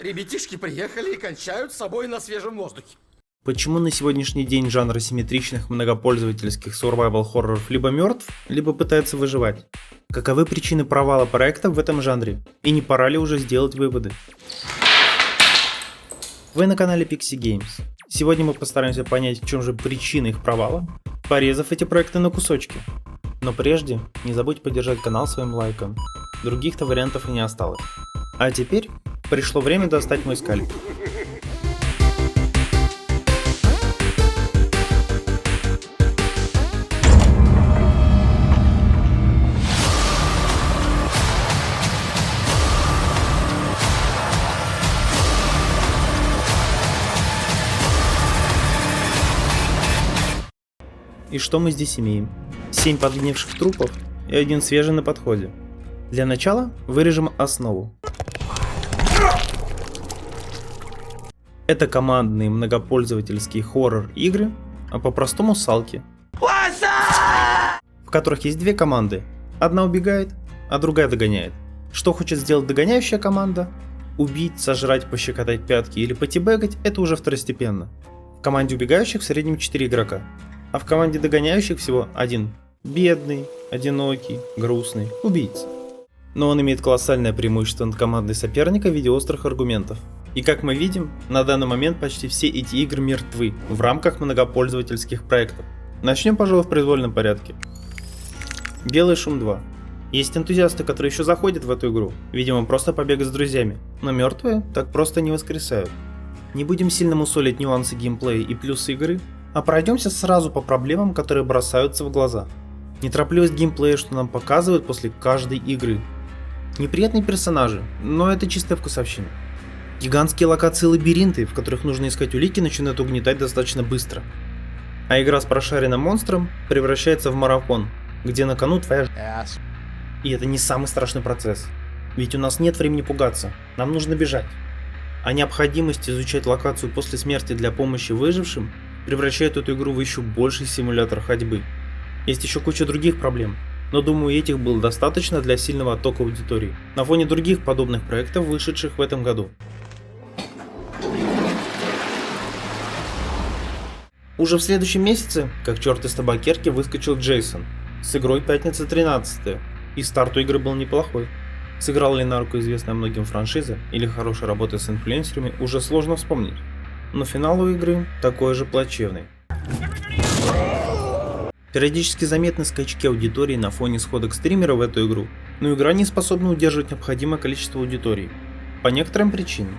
Ребятишки приехали и кончают с собой на свежем воздухе. Почему на сегодняшний день жанр асимметричных многопользовательских survival хорроров либо мертв, либо пытается выживать? Каковы причины провала проекта в этом жанре? И не пора ли уже сделать выводы? Вы на канале Pixie Games. Сегодня мы постараемся понять, в чем же причина их провала, порезав эти проекты на кусочки. Но прежде, не забудь поддержать канал своим лайком. Других-то вариантов и не осталось. А теперь пришло время достать мой скальпель. И что мы здесь имеем? 7 подгнивших трупов и один свежий на подходе. Для начала вырежем основу. Это командные многопользовательские хоррор-игры, а по-простому салки, в которых есть две команды. Одна убегает, а другая догоняет. Что хочет сделать догоняющая команда? Убить, сожрать, пощекотать пятки или потибэгать — это уже второстепенно. В команде убегающих в среднем 4 игрока, а в команде догоняющих всего один бедный, одинокий, грустный убийца. Но он имеет колоссальное преимущество над командой соперника в виде острых аргументов. И как мы видим, на данный момент почти все эти игры мертвы в рамках многопользовательских проектов. Начнем, пожалуй, в произвольном порядке. Белый шум 2. Есть энтузиасты, которые еще заходят в эту игру, видимо просто побегать с друзьями, но мертвые так просто не воскресают. Не будем сильно мусолить нюансы геймплея и плюсы игры, а пройдемся сразу по проблемам, которые бросаются в глаза. Неторопливость геймплея, что нам показывают после каждой игры. Неприятные персонажи, но это чистая вкусовщина. Гигантские локации и лабиринты, в которых нужно искать улики, начинают угнетать достаточно быстро. А игра с прошаренным монстром превращается в марафон, где на кону твоя жизнь. И это не самый страшный процесс. Ведь у нас нет времени пугаться, нам нужно бежать. А необходимость изучать локацию после смерти для помощи выжившим превращает эту игру в еще больший симулятор ходьбы. Есть еще куча других проблем, но думаю, этих было достаточно для сильного оттока аудитории на фоне других подобных проектов, вышедших в этом году. Уже в следующем месяце, как черт из табакерки, выскочил Джейсон с игрой «Пятница 13», и старт у игры был неплохой. Сыграл ли на руку известная многим франшиза или хорошая работа с инфлюенсерами, уже сложно вспомнить. Но финал у игры такой же плачевный. Периодически заметны скачки аудитории на фоне сходок стримеров в эту игру, но игра не способна удерживать необходимое количество аудитории. По некоторым причинам.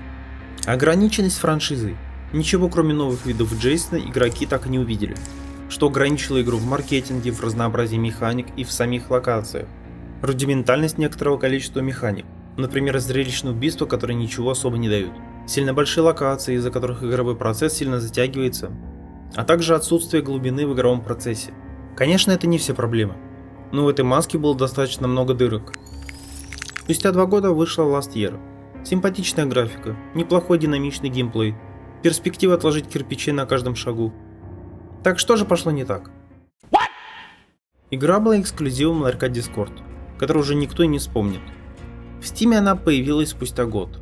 Ограниченность франшизы. Ничего кроме новых видов Джейсона игроки так и не увидели, что ограничило игру в маркетинге, в разнообразии механик и в самих локациях. Рудиментальность некоторого количества механик, например, зрелищные убийства, которые ничего особо не дают, сильно большие локации, из-за которых игровой процесс сильно затягивается, а также отсутствие глубины в игровом процессе. Конечно, это не все проблемы, но в этой маске было достаточно много дырок. Спустя 2 года вышла Last Year. Симпатичная графика, неплохой динамичный геймплей, перспектива отложить кирпичи на каждом шагу. Так что же пошло не так? Игра была эксклюзивом ларька Discord, который уже никто и не вспомнит. В Steam она появилась спустя год.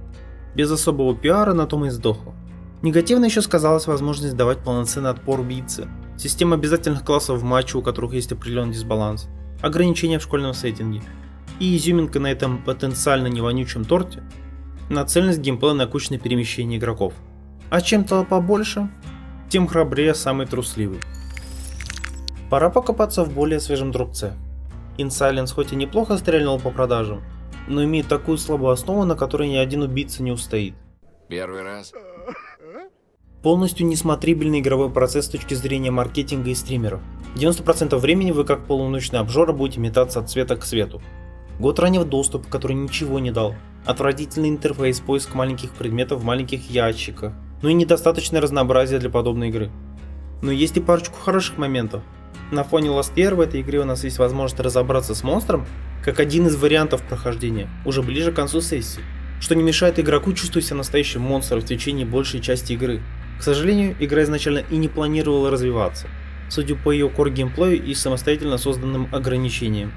Без особого пиара на том и сдохла. Негативно еще сказалась возможность давать полноценный отпор убийце, система обязательных классов в матче, у которых есть определенный дисбаланс, ограничения в школьном сеттинге и изюминка на этом потенциально невонючем торте — нацеленность геймплея на кучное перемещение игроков. А чем толпа больше, тем храбрее самый трусливый. Пора покопаться в более свежем дропце. InSilence хоть и неплохо стрельнул по продажам, но имеет такую слабую основу, на которой ни один убийца не устоит. Первый раз. Полностью несмотрибельный игровой процесс с точки зрения маркетинга и стримеров. 90% времени вы как полуночный обжора будете метаться от света к свету. Год раннего доступа, который ничего не дал. Отвратительный интерфейс, поиск маленьких предметов в маленьких ящиках. Ну и недостаточное разнообразие для подобной игры. Но есть и парочку хороших моментов. На фоне Last Year в этой игре у нас есть возможность разобраться с монстром, как один из вариантов прохождения, уже ближе к концу сессии, что не мешает игроку чувствовать себя настоящим монстром в течение большей части игры. К сожалению, игра изначально и не планировала развиваться. судя по ее core геймплею и самостоятельно созданным ограничениям.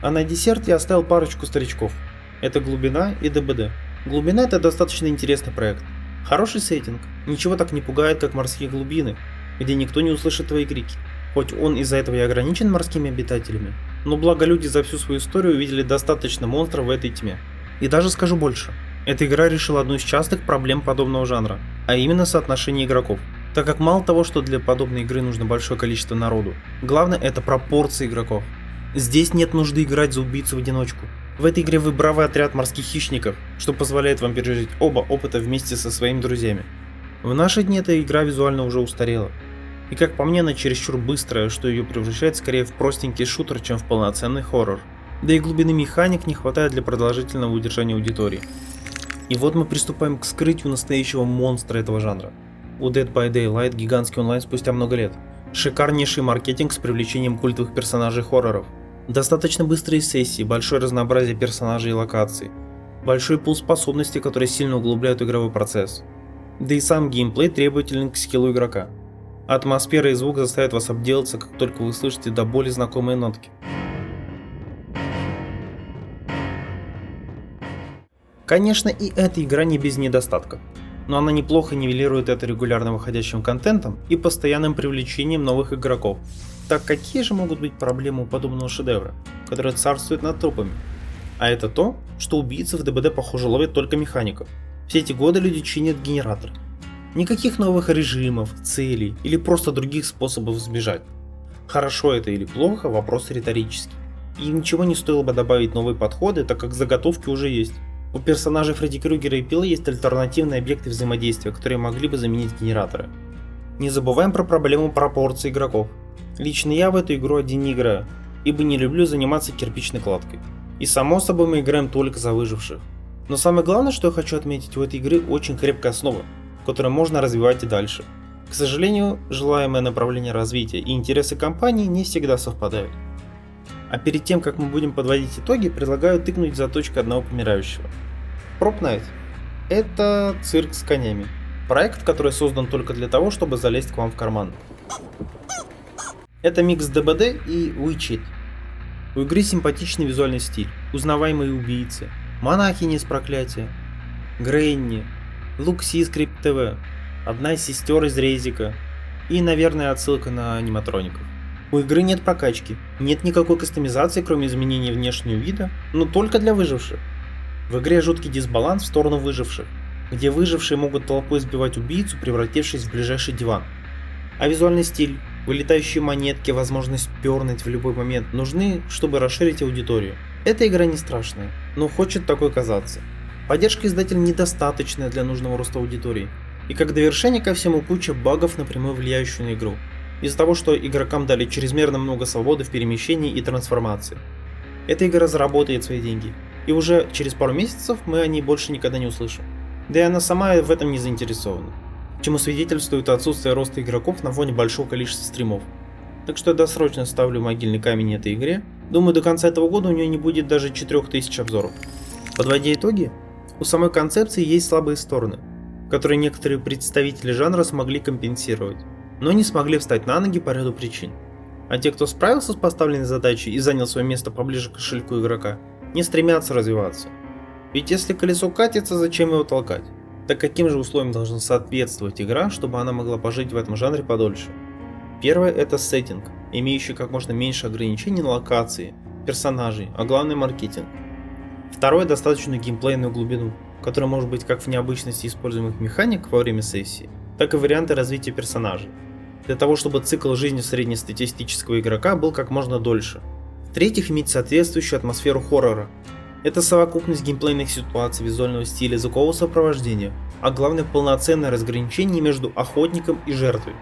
А на десерт я оставил парочку старичков. Это Глубина и ДБД. Глубина — это достаточно интересный проект. Хороший сеттинг, ничего так не пугает, как морские глубины, где никто не услышит твои крики. Хоть он из-за этого и ограничен морскими обитателями, но благо люди за всю свою историю увидели достаточно монстров в этой тьме. И даже скажу больше, эта игра решила одну из частых проблем подобного жанра, а именно соотношение игроков. Так как мало того, что для подобной игры нужно большое количество народу, главное это пропорции игроков. Здесь нет нужды играть за убийцу в одиночку. В этой игре вы бравый отряд морских хищников, что позволяет вам пережить оба опыта вместе со своими друзьями. В наши дни эта игра визуально уже устарела. И как по мне, она чересчур быстрая, что ее превращает скорее в простенький шутер, чем в полноценный хоррор. Да и глубины механик не хватает для продолжительного удержания аудитории. И вот мы приступаем к вскрытию настоящего монстра этого жанра. У Dead by Daylight гигантский онлайн спустя много лет. Шикарнейший маркетинг с привлечением культовых персонажей хорроров. Достаточно быстрые сессии, большое разнообразие персонажей и локаций. Большой пул способностей, которые сильно углубляют игровой процесс. Да и сам геймплей требователен к скиллу игрока. Атмосфера и звук заставят вас обделаться, как только вы слышите до боли знакомые нотки. Конечно, и эта игра не без недостатков, но она неплохо нивелирует это регулярно выходящим контентом и постоянным привлечением новых игроков. Так какие же могут быть проблемы у подобного шедевра, который царствует над трупами? А это то, что убийцы в ДБД похоже ловят только механиков. Все эти годы люди чинят генераторы. Никаких новых режимов, целей или просто других способов сбежать. Хорошо это или плохо, вопрос риторический. И ничего не стоило бы добавить новые подходы, так как заготовки уже есть. У персонажей Фредди Крюгера и Пилы есть альтернативные объекты взаимодействия, которые могли бы заменить генераторы. Не забываем про проблему пропорций игроков. Лично я в эту игру один не играю, ибо не люблю заниматься кирпичной кладкой. И само собой мы играем только за выживших. Но самое главное, что я хочу отметить, у этой игры очень крепкая основа, которую можно развивать и дальше. К сожалению, желаемое направление развития и интересы компании не всегда совпадают. А перед тем, как мы будем подводить итоги, предлагаю тыкнуть заточкой одного помирающего. Prop Night – это цирк с конями. Проект, который создан только для того, чтобы залезть к вам в карман. Это микс ДБД и WeChat. У игры симпатичный визуальный стиль, узнаваемые убийцы, монахини из проклятия, Гренни, Лукси из Крип ТВ, одна из сестер из Резика и, наверное, отсылка на аниматроников. У игры нет прокачки, нет никакой кастомизации, кроме изменения внешнего вида, но только для выживших. В игре жуткий дисбаланс в сторону выживших, где выжившие могут толпой сбивать убийцу, превратившись в ближайший диван. А визуальный стиль, вылетающие монетки, возможность пернуть в любой момент нужны, чтобы расширить аудиторию. Эта игра не страшная, но хочет такой казаться. Поддержка издателя недостаточная для нужного роста аудитории. И как довершение ко всему куча багов, напрямую влияющих на игру. Из-за того, что игрокам дали чрезмерно много свободы в перемещении и трансформации. Эта игра заработает свои деньги. И уже через пару месяцев мы о ней больше никогда не услышим. Да и она сама в этом не заинтересована. Чему свидетельствует отсутствие роста игроков на фоне большого количества стримов. Так что я досрочно ставлю могильный камень этой игре. Думаю, до конца этого года у нее не будет даже 4000 обзоров. Подводя итоги, у самой концепции есть слабые стороны, которые некоторые представители жанра смогли компенсировать, но не смогли встать на ноги по ряду причин. А те, кто справился с поставленной задачей и занял свое место поближе к кошельку игрока, не стремятся развиваться. Ведь если колесо катится, зачем его толкать? Так каким же условиям должна соответствовать игра, чтобы она могла пожить в этом жанре подольше? Первое — это сеттинг, имеющий как можно меньше ограничений на локации, персонажей, а главное маркетинг. Второе — достаточную геймплейную глубину, которая может быть как в необычности используемых механик во время сессии, так и варианты развития персонажей, для того чтобы цикл жизни среднестатистического игрока был как можно дольше. В-третьих, иметь соответствующую атмосферу хоррора. Это совокупность геймплейных ситуаций, визуального стиля, звукового сопровождения, а главное полноценное разграничение между охотником и жертвой.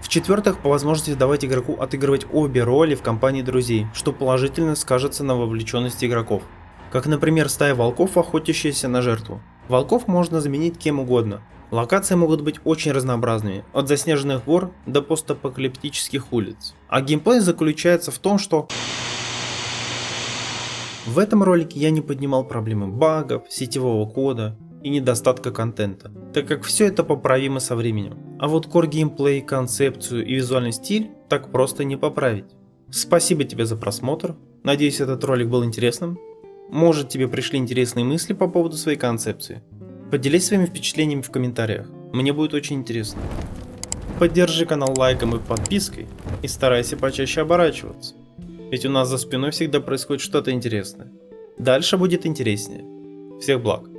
В-четвертых, по возможности давать игроку отыгрывать обе роли в компании друзей, что положительно скажется на вовлеченности игроков. Как, например, стая волков, охотящаяся на жертву. Волков можно заменить кем угодно. Локации могут быть очень разнообразными, от заснеженных гор до постапокалиптических улиц. А геймплей заключается в том, что в этом ролике я не поднимал проблемы багов, сетевого кода и недостатка контента, так как все это поправимо со временем. А вот core геймплей, концепцию и визуальный стиль так просто не поправить. Спасибо тебе за просмотр, надеюсь этот ролик был интересным. Может тебе пришли интересные мысли по поводу своей концепции. Поделись своими впечатлениями в комментариях, мне будет очень интересно. Поддержи канал лайком и подпиской и старайся почаще оборачиваться, ведь у нас за спиной всегда происходит что-то интересное. Дальше будет интереснее. Всех благ.